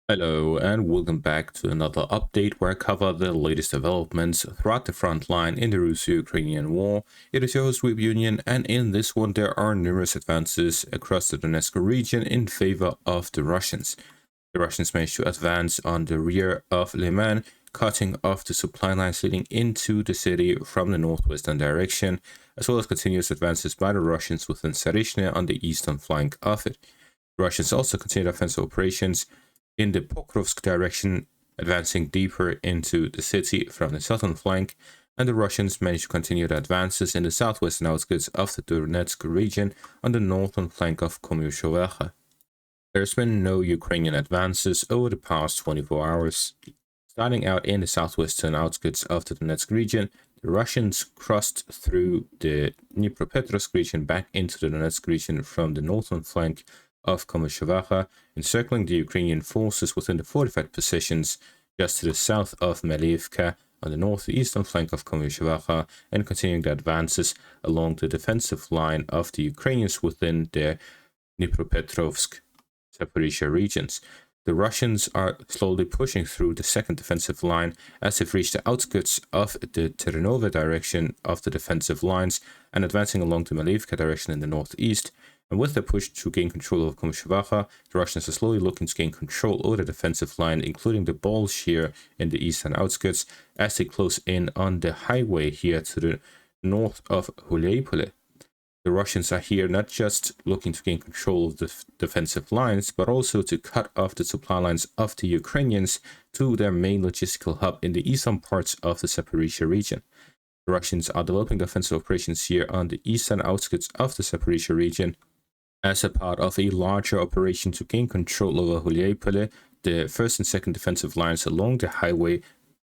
Hello and welcome back to another update where I cover the latest developments throughout the front line in the Russo-Ukrainian war. It is your host Weeb Union, and in this one there are numerous advances across the Donetsk region in favor of the Russians. The Russians managed to advance on the rear of Leman, cutting off the supply lines leading into the city from the northwestern direction, as well as continuous advances by the Russians within Sarishne on the eastern flank of it. The Russians also continued offensive operations in the Pokrovsk direction, advancing deeper into the city from the southern flank, and the Russians managed to continue their advances in the southwestern outskirts of the Donetsk region on the northern flank of Komyushovacha. There's been no Ukrainian advances over the past 24 hours. Starting out in the southwestern outskirts of the Donetsk region, the Russians crossed through the Dnipropetrovsk region back into the Donetsk region from the northern flank of Komyushovacha, encircling the Ukrainian forces within the fortified positions just to the south of Meliivka on the northeastern flank of Komyushovacha, and continuing the advances along the defensive line of the Ukrainians within the Dnipropetrovsk, Zaporizhia regions. The Russians are slowly pushing through the second defensive line as they've reached the outskirts of the Ternova direction of the defensive lines and advancing along the Meliivka direction in the northeast. And with the push to gain control of Komyushovacha, the Russians are slowly looking to gain control over the defensive line, including the Balsh here in the eastern outskirts, as they close in on the highway here to the north of Huliaipole. The Russians are here not just looking to gain control of the defensive lines, but also to cut off the supply lines of the Ukrainians to their main logistical hub in the eastern parts of the Zaporizhia region. The Russians are developing offensive operations here on the eastern outskirts of the Zaporizhia region as a part of a larger operation to gain control over Huliaipole, the first and second defensive lines along the highway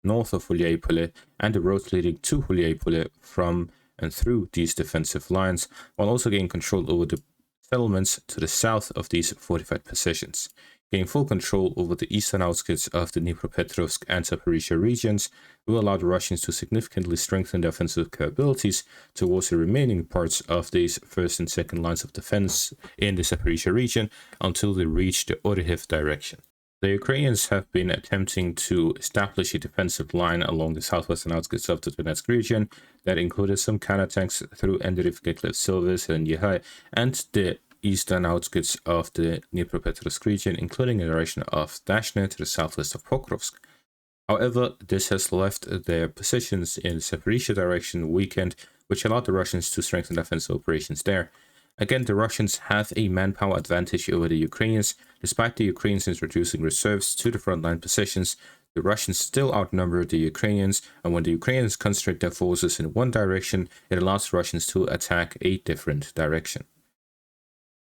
north of Huliaipole, and the roads leading to Huliaipole from and through these defensive lines, while also gaining control over the settlements to the south of these fortified positions. Gaining full control over the eastern outskirts of the Dnipropetrovsk and Zaporizhia regions will allow the Russians to significantly strengthen their offensive capabilities towards the remaining parts of these first and second lines of defense in the Zaporizhia region until they reach the Oryhiv direction. The Ukrainians have been attempting to establish a defensive line along the southwestern outskirts of the Donetsk region that included some counterattacks through Enderivka, Silves, and Yehai, and the eastern outskirts of the Dnipropetrovsk region, including a direction of Dashne to the southwest of Pokrovsk. However, this has left their positions in the Zaporizhia direction weakened, which allowed the Russians to strengthen defensive operations there. Again, the Russians have a manpower advantage over the Ukrainians. Despite the Ukrainians introducing reserves to the frontline positions, the Russians still outnumber the Ukrainians, and when the Ukrainians concentrate their forces in one direction, it allows the Russians to attack a different direction.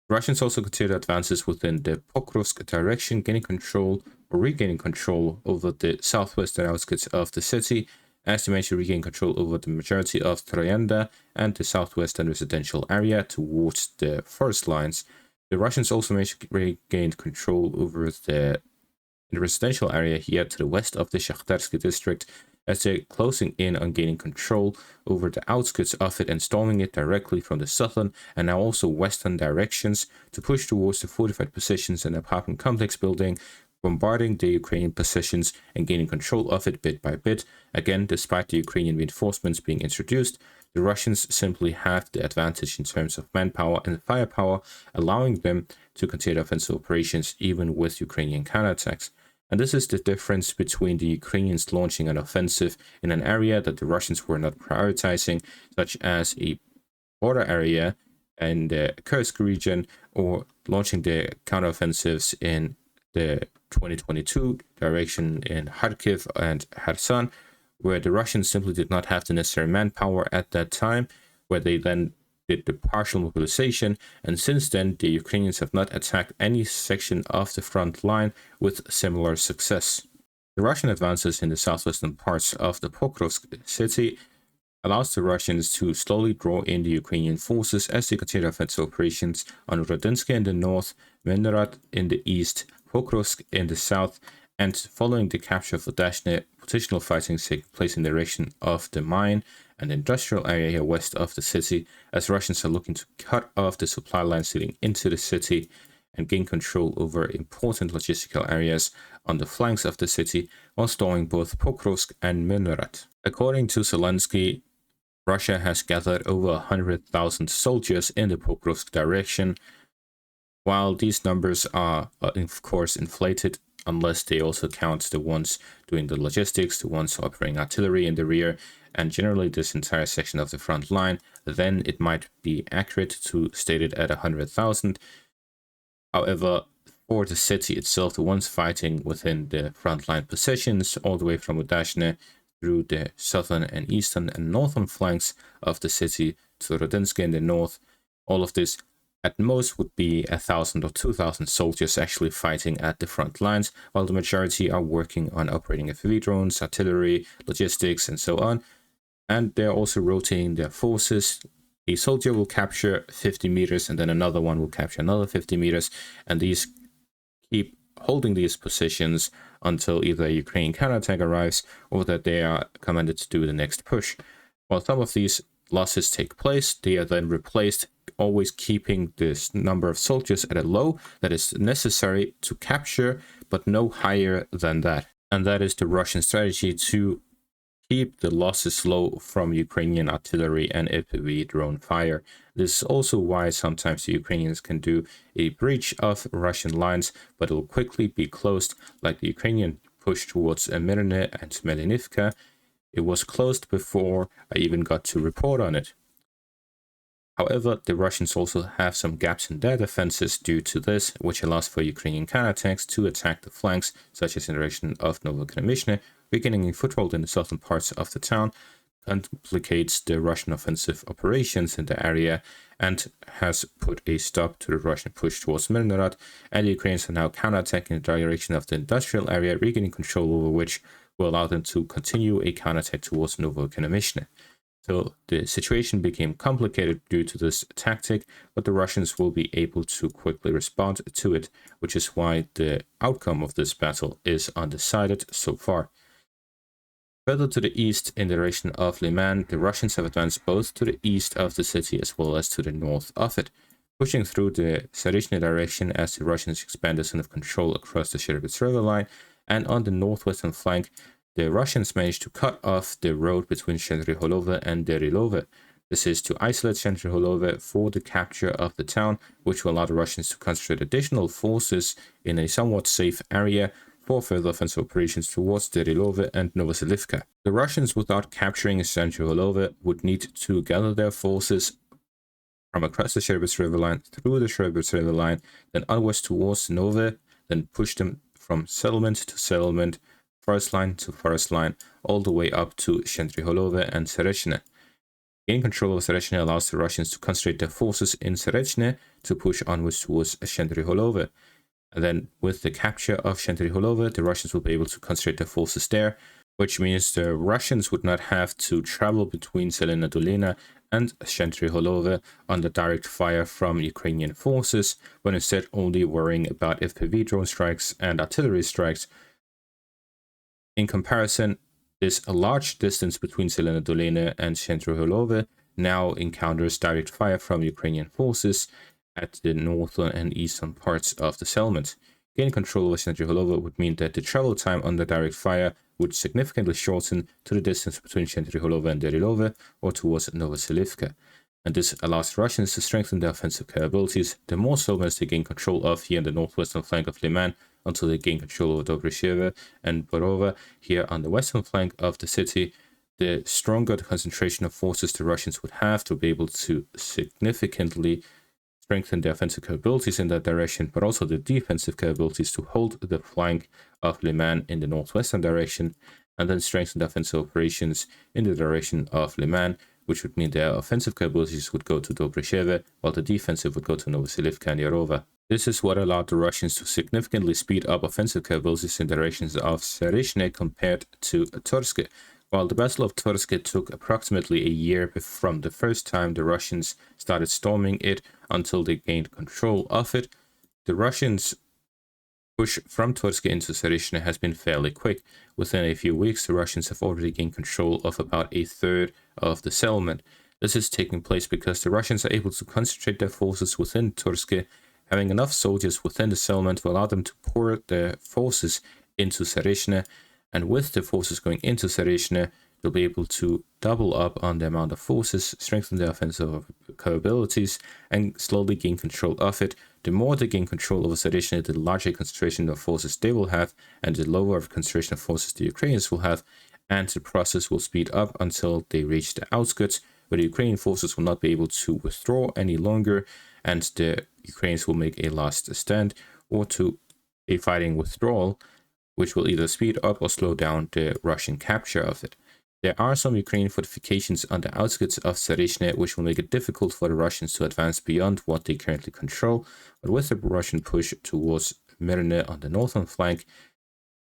The Russians also continued advances within the Pokrovsk direction, gaining control or regaining control over the southwestern outskirts of the city, as they managed to regain control over the majority of Troyenda and the southwestern residential area towards the forest lines. The Russians also managed to regain control over the residential area here to the west of the Shakhtarsky district, as they're closing in on gaining control over the outskirts of it and storming it directly from the southern and now also western directions to push towards the fortified positions and apartment complex building, bombarding the Ukrainian positions and gaining control of it bit by bit. Again, despite the Ukrainian reinforcements being introduced, the Russians simply have the advantage in terms of manpower and firepower, allowing them to continue offensive operations even with Ukrainian counterattacks. And this is the difference between the Ukrainians launching an offensive in an area that the Russians were not prioritizing, such as a border area in the Kursk region, or launching the counteroffensives in the 2022 direction in Kharkiv and Kherson, where the Russians simply did not have the necessary manpower at that time, where they then did the partial mobilization, and since then the Ukrainians have not attacked any section of the front line with similar success. The Russian advances in the southwestern parts of the Pokrovsk city allows the Russians to slowly draw in the Ukrainian forces as they continue offensive operations on Rodinska in the north, Menorad in the east, Pokrovsk in the south, and following the capture of Dashne, positional fighting taking place in the direction of the mine and industrial area here west of the city, as Russians are looking to cut off the supply lines leading into the city and gain control over important logistical areas on the flanks of the city while storming both Pokrovsk and Milorad. According to Zelensky, Russia has gathered over 100,000 soldiers in the Pokrovsk direction. While these numbers are, of course, inflated, unless they also count the ones doing the logistics, the ones operating artillery in the rear, and generally this entire section of the front line, then it might be accurate to state it at 100,000. However, for the city itself, the ones fighting within the frontline positions, all the way from Udashne through the southern and eastern and northern flanks of the city to Donetsk in the north, all of this at most would be 1,000 or 2,000 soldiers actually fighting at the front lines, while the majority are working on operating FPV drones, artillery, logistics, and so on. And they're also rotating their forces. A soldier will capture 50 meters, and then another one will capture another 50 meters, and these keep holding these positions until either a Ukrainian counterattack arrives or that they are commanded to do the next push. While some of these losses take place, they are then replaced, always keeping this number of soldiers at a low that is necessary to capture, but no higher than that. And that is the Russian strategy, to keep the losses low from Ukrainian artillery and FPV drone fire. This is also why sometimes the Ukrainians can do a breach of Russian lines, but it will quickly be closed, like the Ukrainian push towards Mirne and Smelinivka. It was closed before I even got to report on it. However, the Russians also have some gaps in their defenses due to this, which allows for Ukrainian counterattacks to attack the flanks, such as in the direction of Novokononishne, regaining a foothold in the southern parts of the town, complicates the Russian offensive operations in the area, and has put a stop to the Russian push towards Milorad, and the Ukrainians are now counterattacking in the direction of the industrial area, regaining control over which will allow them to continue a counterattack towards Novokononishne. So the situation became complicated due to this tactic, but the Russians will be able to quickly respond to it, which is why the outcome of this battle is undecided so far. Further to the east, in the direction of Leman, the Russians have advanced both to the east of the city as well as to the north of it, pushing through the Sarishny direction as the Russians expand their zone of control across the Siversk river line, and on the northwestern flank, the Russians managed to cut off the road between Shendryholove and Derilove. This is to isolate Shendryholove for the capture of the town, which will allow the Russians to concentrate additional forces in a somewhat safe area for further offensive operations towards Derilove and Novoselivka. The Russians, without capturing Shendryholove, would need to gather their forces from across the Siversk river line, through the Siversk river line, then onwards towards Nove, then push them from settlement to settlement, forest line to forest line, all the way up to Shendryholove and Serechne. Gaining control of Serechne allows the Russians to concentrate their forces in Serechne to push onwards towards Shendryholove. And then with the capture of Shendryholove, the Russians will be able to concentrate their forces there, which means the Russians would not have to travel between Zelena Dolina and Shendryholove under direct fire from Ukrainian forces, but instead only worrying about FPV drone strikes and artillery strikes. In comparison, this large distance between Zelena Dolina and Shendryholove now encounters direct fire from Ukrainian forces at the northern and eastern parts of the settlement. Gaining control over Shendryholove would mean that the travel time under direct fire would significantly shorten to the distance between Shendryholove and Derilove or towards Novoselivka. And this allows Russians to strengthen their offensive capabilities, the more so as they gain control of here in the northwestern flank of Leman, until they gain control over Dobryshevo and Borova here on the western flank of the city. The stronger the concentration of forces the Russians would have to be able to significantly strengthen their offensive capabilities in that direction, but also the defensive capabilities to hold the flank of Leman in the northwestern direction, and then strengthen the offensive operations in the direction of Leman, which would mean their offensive capabilities would go to Dobryshevo, while the defensive would go to Novoselivka and Yarova. This is what allowed the Russians to significantly speed up offensive capabilities in the directions of Sarishne compared to Torske. While the Battle of Torske took approximately a year from the first time the Russians started storming it until they gained control of it, the Russians' push from Torske into Sarishne has been fairly quick. Within a few weeks, the Russians have already gained control of about a third of the settlement. This is taking place because the Russians are able to concentrate their forces within Torske Having enough soldiers within the settlement will allow them to pour their forces into Sarishne, and with the forces going into Sarishne, they'll be able to double up on the amount of forces, strengthen their offensive capabilities, and slowly gain control of it. The more they gain control over Sarishne, the larger concentration of forces they will have, and the lower concentration of forces the Ukrainians will have, and the process will speed up until they reach the outskirts, where the Ukrainian forces will not be able to withdraw any longer, and the Ukrainians will make a last stand or to a fighting withdrawal, which will either speed up or slow down the Russian capture of it. There are some Ukrainian fortifications on the outskirts of Sarishne, which will make it difficult for the Russians to advance beyond what they currently control, but with the Russian push towards Mirne on the northern flank,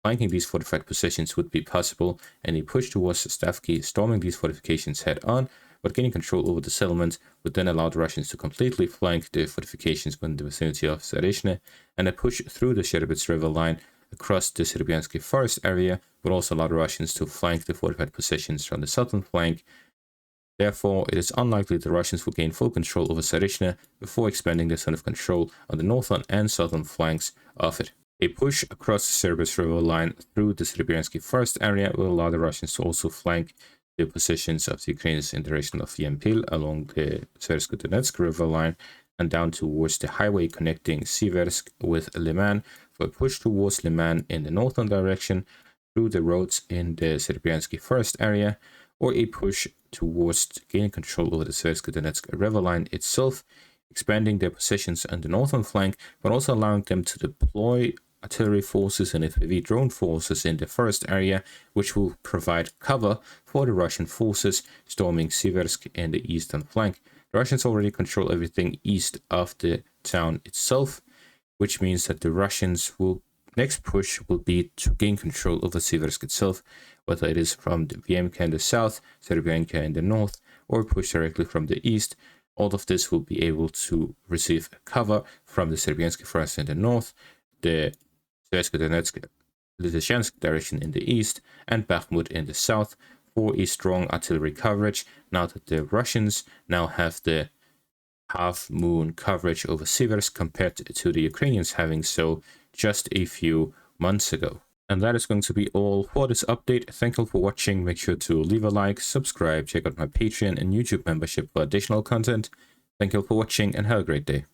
flanking these fortified positions would be possible, and a push towards Stavki, storming these fortifications head-on, but gaining control over the settlement would then allow the Russians to completely flank the fortifications within the vicinity of Sarishne, and a push through the Sherebets River line across the Serbiansky forest area would also allow the Russians to flank the fortified positions from the southern flank. Therefore, it is unlikely the Russians will gain full control over Sarishne before expanding their zone of control on the northern and southern flanks of it. A push across the Serbs River line through the Serbiansky forest area will allow the Russians to also flank the positions of the Ukrainians in the direction of Yempil along the Siversk-Donetsk river line and down towards the highway connecting Siversk with Leman for a push towards Leman in the northern direction through the roads in the Serbiansky forest area, or a push towards gaining control over the Siversk-Donetsk river line itself, expanding their positions on the northern flank, but also allowing them to deploy artillery forces and FPV drone forces in the forest area, which will provide cover for the Russian forces storming Siversk in the eastern flank. The Russians already control everything east of the town itself, which means that the Russians will next push will be to gain control over Siversk itself, whether it is from the Viemka in the south, Serbianka in the north, or push directly from the east. All of this will be able to receive cover from the Serbiansky forest in the north, the Siversk-Donetsk Lysychansk direction in the east, and Bakhmut in the south for a strong artillery coverage, now that the Russians now have the half-moon coverage over Siversk compared to the Ukrainians having so just a few months ago. And that is going to be all for this update. Thank you for watching. Make sure to leave a like, subscribe, check out my Patreon and YouTube membership for additional content. Thank you for watching and have a great day.